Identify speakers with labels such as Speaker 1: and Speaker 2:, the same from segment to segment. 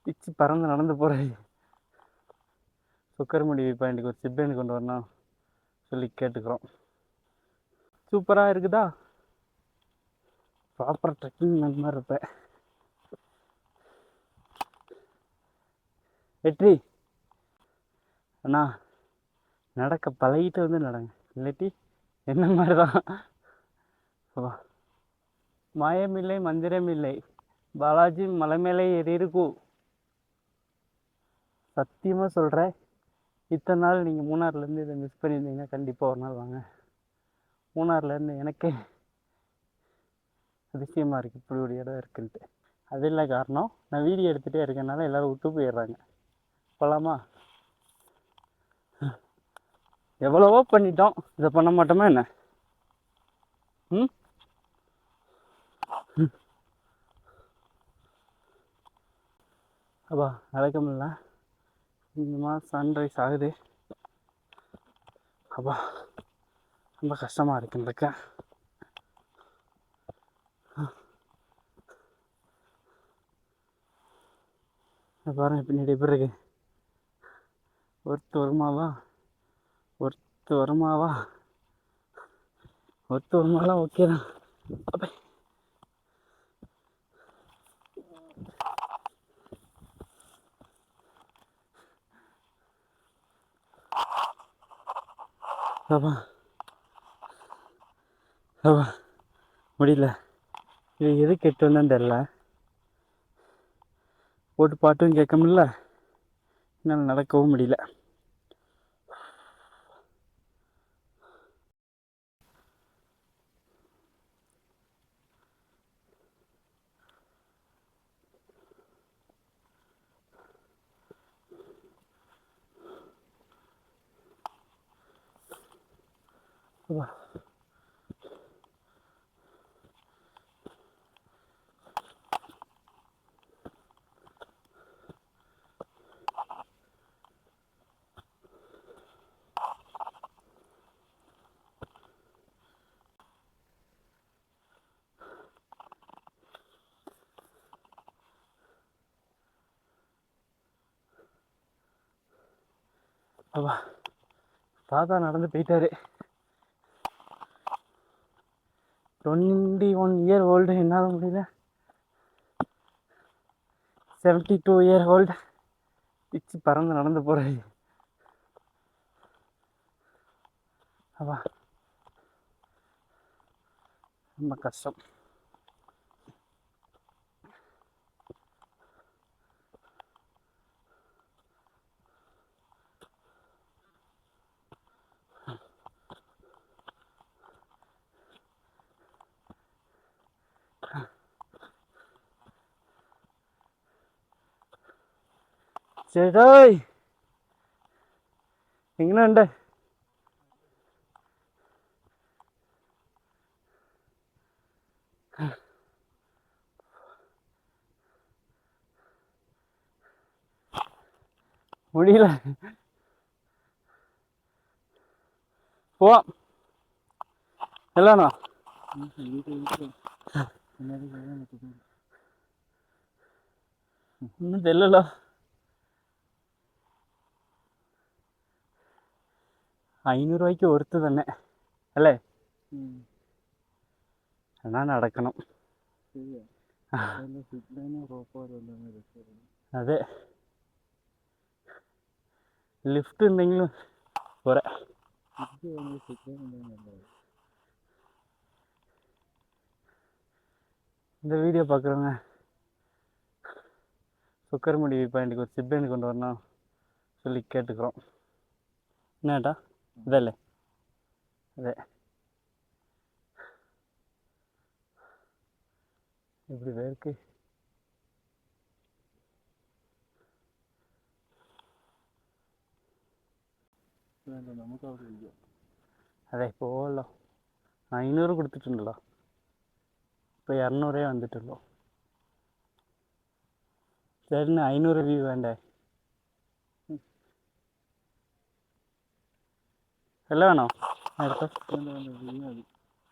Speaker 1: பிச்சு பறந்து நடந்து போகிற சுக்கரமுடி பாயிண்ட்டுக்கு ஒரு சிப்பேன்னு கொண்டு வரணும் சொல்லி கேட்டுக்கிறோம். சூப்பராக இருக்குதா? ப்ராப்பர் ட்ரெக்கிங் அந்த மாதிரி இருப்பேன். வெற்றி அண்ணா நடக்க பழகிட்டு வந்து நடங்க, இல்லாட்டி என்ன மாதிரி தான். மாயமில்லை மந்திரமில்லை, பாலாஜி மலை மேலே ஏறி இருக்கும். சத்தியமாக சொல்கிறேன், இத்தனை நாள் நீங்கள் மூணாறுலேருந்து இதை மிஸ் பண்ணியிருந்தீங்கன்னா கண்டிப்பாக ஒரு நாள் வாங்க. மூணாறுலேருந்து எனக்கே அதிசயமாக இருக்குது இப்படி ஒரு இடம் இருக்குன்ட்டு. அது இல்லை காரணம், நான் வீடியோ எடுத்துகிட்டே இருக்கனால எல்லோரும் விட்டு போயிடுறாங்க. போகலாமா? எவ்வளவோ பண்ணிட்டோம், இதை பண்ண மாட்டோமா என்ன? அப்பா நடக்க முடியல, கொஞ்சமா சன்ரைஸ் ஆகுது. அப்பா ரொம்ப கஷ்டமாக இருக்கு நடக்க. பாருங்க பின்னாடி எப்படி இருக்கு. ஒருத்து வருமாவா ஓகே தான். அப்பா முடியல, இது எது கெட்டு வந்தேன்னு தெரில. போட்டு பாட்டும் கேட்க முடியல, என்னால் நடக்கவும் முடியல. அப்பா தாத்தா நடந்து போயிட்டாரு. 21 இயர் ஓல்டு, என்னால் முடியல. 72 இயர் ஓல்டு பிச்சு பறந்து நடந்து போகிறது. அப்பா ரொம்ப கஷ்டம். ചേട്ടായി എങ്ങനെയുണ്ട്? முடியல, போவாம் எல்லாண்ணா ഒന്നും തെല്ലല്ലോ. ₹500 ഒരുത്ത് തന്നെ അല്ലേ? എന്നാ നടക്കണം. അതെ, ലിഫ്റ്റ് ഉണ്ടെങ്കിലും പോരാ. இந்த வீடியோ பார்க்குறவங்க சுக்கரமுடி பாயிண்ட்டுக்கு ஒரு சிப்பேன்னு கொண்டு வரணும் சொல்லி கேட்டுக்கிறோம். என்னடா இதല്ലേ? അതെ, இப்படி வேர்க்கு. നമുക്ക് അവിടെ ഇരിക്കാം. അതെ പോവല്ലോ, 500 കൊടുത്തിട്ടുണ്ടല്ലോ, ഇപ്പോൾ 200 വന്നിട്ടുള്ളൂ. ചേട്ടന് 500 വ്യൂ വേണ്ടേ? എല്ലാം വേണോ?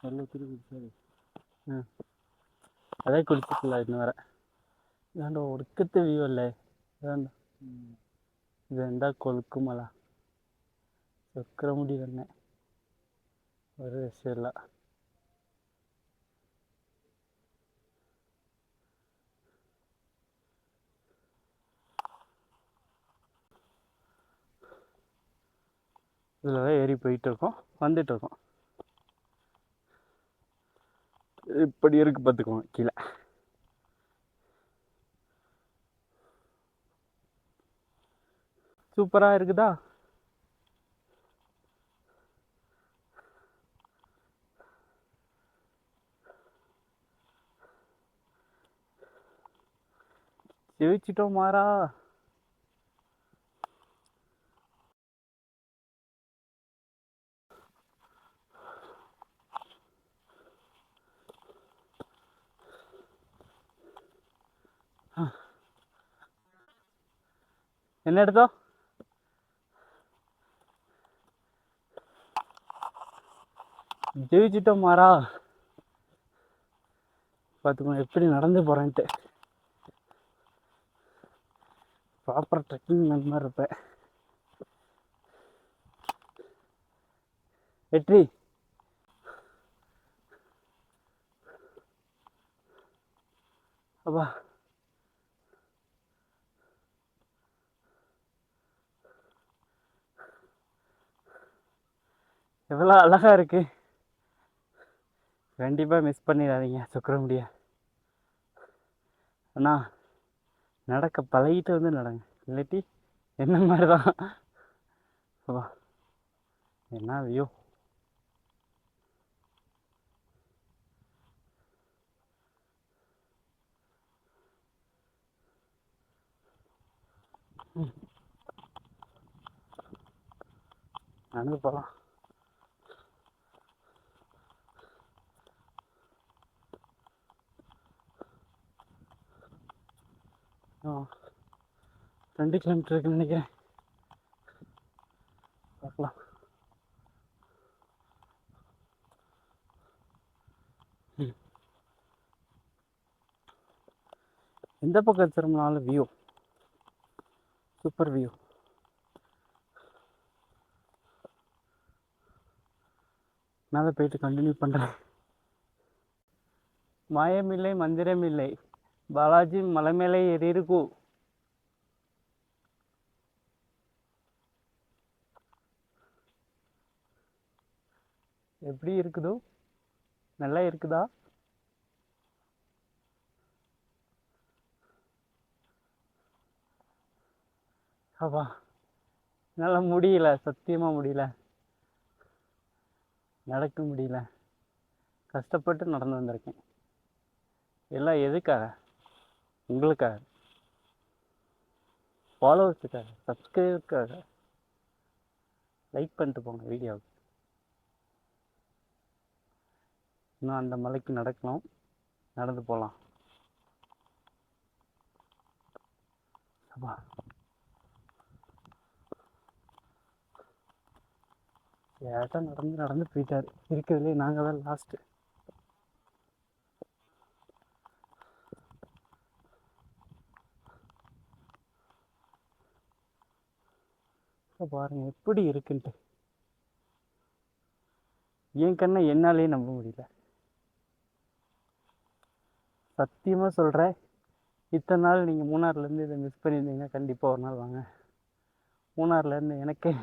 Speaker 1: വെള്ളത്തിൽ കുടിച്ചാൽ അതേ കുടിച്ചിട്ടില്ല ഇന്ന് വരെ. ഇതാണ്ട് ഒടുക്കത്തെ വ്യൂ അല്ലേ? ഇതെന്താ കൊളുക്കുമല ചക്രമുടി തന്നെ ഒരു രക്ഷയില്ല. இதில் தான் ஏறி போயிட்டுருக்கோம், வந்துட்டுருக்கோம். இப்படி இருக்கு பார்த்துக்கோங்க கீழே. சூப்பராக இருக்குதா? ஜெயிச்சிட்டோம் மாறா. என்ன எடுத்தோ? ஜெயிச்சிட்டோம் மாறா. பார்த்துக்கோங்க எப்படி நடந்து போகிறேன்ட்டு. ப்ராப்பர் ட்ரெக்கிங் அந்த மாதிரி இருப்பேன். வெற்றி அப்பா, எவ்வளோ அழகாக இருக்குது. கண்டிப்பாக மிஸ் பண்ணிடாதீங்க சுக்கரமுடிய. அண்ணா நடக்க பழகிட்டு வந்து நடங்க, இல்லாட்டி என்ன மாதிரி தான். வா, என்ன வியூ. நடந்து போகலாம். ஆ 2 கிலோமீட்டர் இருக்குன்னு நினைக்கிறேன். பார்க்கலாம். எந்த பக்கம் திரும்பினாலும் வியூ, சூப்பர் வியூ. மேலே போயிட்டு கண்டினியூ பண்ணுறேன். மாயமில்லை மந்திரமில்லை, பாலாஜி மலை மேலே ஏறி இருக்கும். எப்படி இருக்குதோ? நல்லா இருக்குதா? அப்பா என்னால் முடியல, சத்தியமாக முடியல, நடக்க முடியல. கஷ்டப்பட்டு நடந்து வந்திருக்கேன். எல்லாம் எதுக்காக? உங்களுக்காக, ஃபாலோவர்ஸுக்காக, சப்ஸ்கிரைபருக்காக. லைக் பண்ணிட்டு போங்க வீடியோவுக்கு. இன்னும் அந்த மலைக்கு நடக்கணும், நடந்து போகலாம். அப்பா ஏட்டா நடந்து நடந்து போயிட்டாரு. இருக்கிறதுலே நாங்கள் தான் லாஸ்ட்டு. பாருங்க எப்படி இருக்குன்ட்டு. என் கண்ணை என்னாலே நம்ப முடியல. சத்தியமாக சொல்கிறேன், இத்தனை நாள் நீங்கள் மூணாறுலேருந்து இதை மிஸ் பண்ணியிருந்தீங்கன்னா கண்டிப்பாக ஒரு நாள் வாங்க. மூணாறுலேருந்து எனக்கே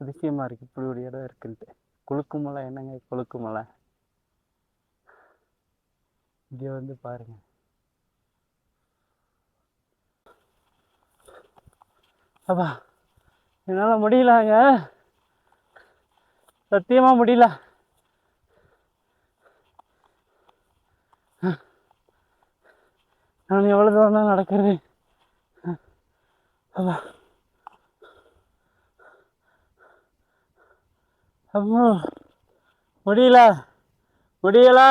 Speaker 1: அதிசயமாக இருக்குது இப்படி ஒரு இடம் இருக்குன்ட்டு. கொழுக்குமலை என்னங்க கொழுக்குமலை, இங்கே வந்து பாருங்கள். அப்பா என்னால் முடியலங்க, சத்தியமாக முடியல. நான் எவ்வளோ தூரம் தான் நடக்கிறது? அப்பா அப்போ முடியல முடியல.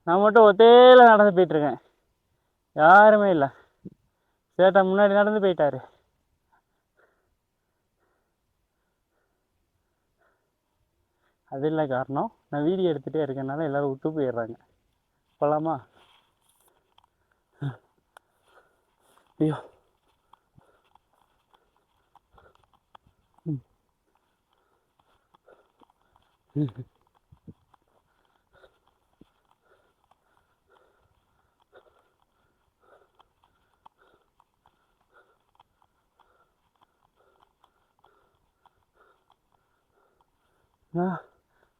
Speaker 1: நான் மட்டும் ஒத்தையில் நடந்து போயிட்டுருக்கேன், யாருமே இல்லை. சேட்டா முன்னாடி நடந்து போயிட்டாரு. அது இல்லை காரணம், நான் வீடியோ எடுத்துகிட்டே இருக்கனால எல்லோரும் விட்டு போயிடுறாங்க. போகலாமா? ஐயோ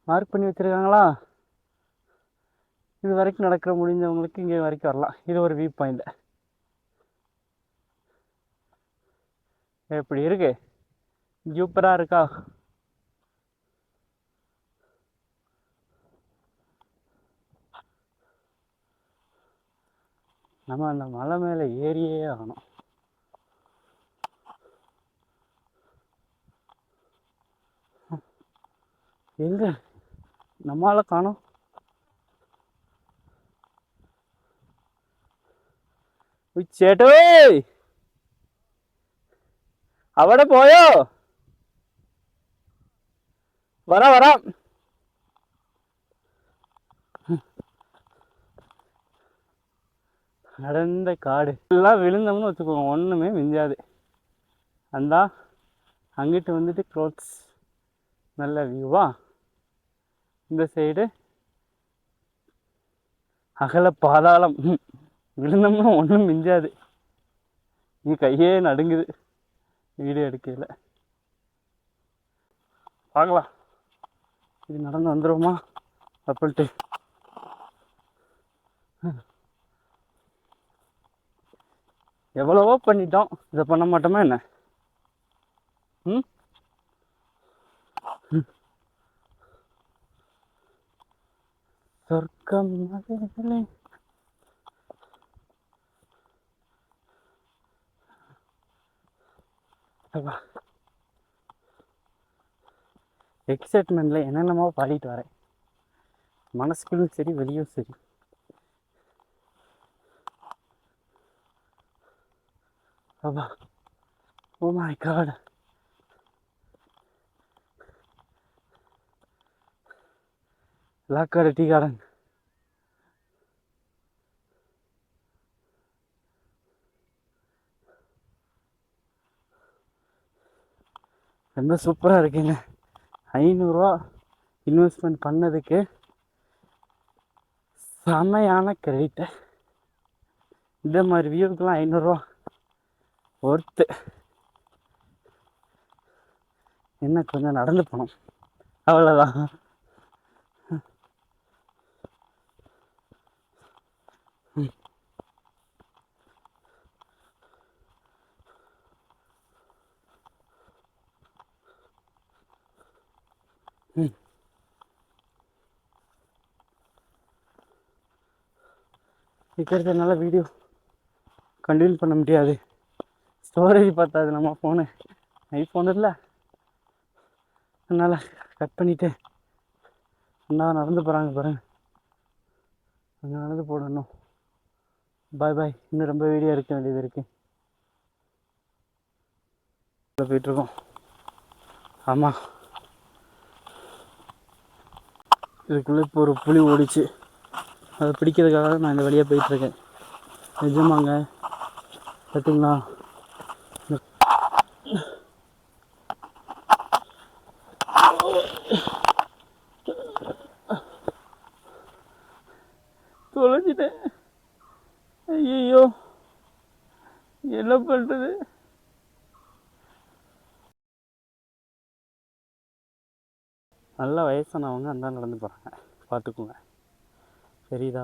Speaker 1: மார்க் பண்ணி வச்சுருக்காங்களா? இது வரைக்கும் நடக்கிற முடிஞ்சவங்களுக்கு இங்கே வரைக்கும் வரலாம். இது ஒரு வியூ பாயிண்ட். எப்படி இருக்கு? சூப்பராக இருக்கா? நம்ம அந்த மலை மேலே ஏறியே ஆகணும். எங்க நம்மளால காணோம். ചേട്ടോ അവിടെ പോയോ? വരാം. அடர்ந்த காடு எல்லாம் விழுந்தோம்னு வச்சுக்கோங்க, ஒன்றுமே மிஞ்சாது. அந்த அங்கிட்டு வந்துட்டு க்ளோத்ஸ் நல்ல வியூவா. இந்த சைடு அகல பாதாளம். விழுந்தோம்னா ஒன்றும் மிஞ்சாது. நீ கையே நடுங்குது வீடியோ எடுக்கல. பார்க்கலாம் இது நடந்து வந்துடுவோமா அப்படின்ட்டு. எவ்வளவோ பண்ணிட்டோம், இதை பண்ண மாட்டோமா என்ன? சொர்க்கம் எக்ஸைட்மெண்ட்ல என்னென்னமோ பாடிட்டு வரேன், மனசுக்குள்ளும் சரி வெளியும் சரி. அப்பா, oh my God. Lockhart tea garden. ரொம்ப சூப்பராக இருக்குங்க. 500 ரூபா இன்வெஸ்ட்மெண்ட் பண்ணதுக்கு செமையான கிரெடிட்டு. இந்த மாதிரி வியூவுக்கெல்லாம் 500 ரூபா ஒர்த்து. என்ன கொஞ்சம் நடந்து போனோம், அவ்வளோதான். இருக்கிறதுனால வீடியோ கண்டினியூ பண்ண முடியாது. ஸ்டோரேஜ் பார்த்தாது நம்ம ஃபோனு, ஐஃபோன் இல்லை. அதனால் கட் பண்ணிவிட்டு என்ன நடந்து போகிறாங்க பாருங்க, அங்கே நடந்து போடணும். பாய் பாய். இன்னும் ரொம்ப வீடியோ எடுக்க வேண்டியது இருக்குது. போயிட்டுருக்கோம். ஆமாம், இதுக்குள்ளே இப்போ ஒரு புலி ஓடிச்சு, அதை பிடிக்கிறதுக்காக நான் இந்த வழியாக போயிட்டுருக்கேன். நிஜமாங்க, பார்த்தீங்களா? தொலைஞ்சிட்டேன். ஐயோ, என்ன பண்ணுறது? நல்ல வயசானவங்க அந்த நடந்து போகிறாங்க, பார்த்துக்குங்க. சரிதா?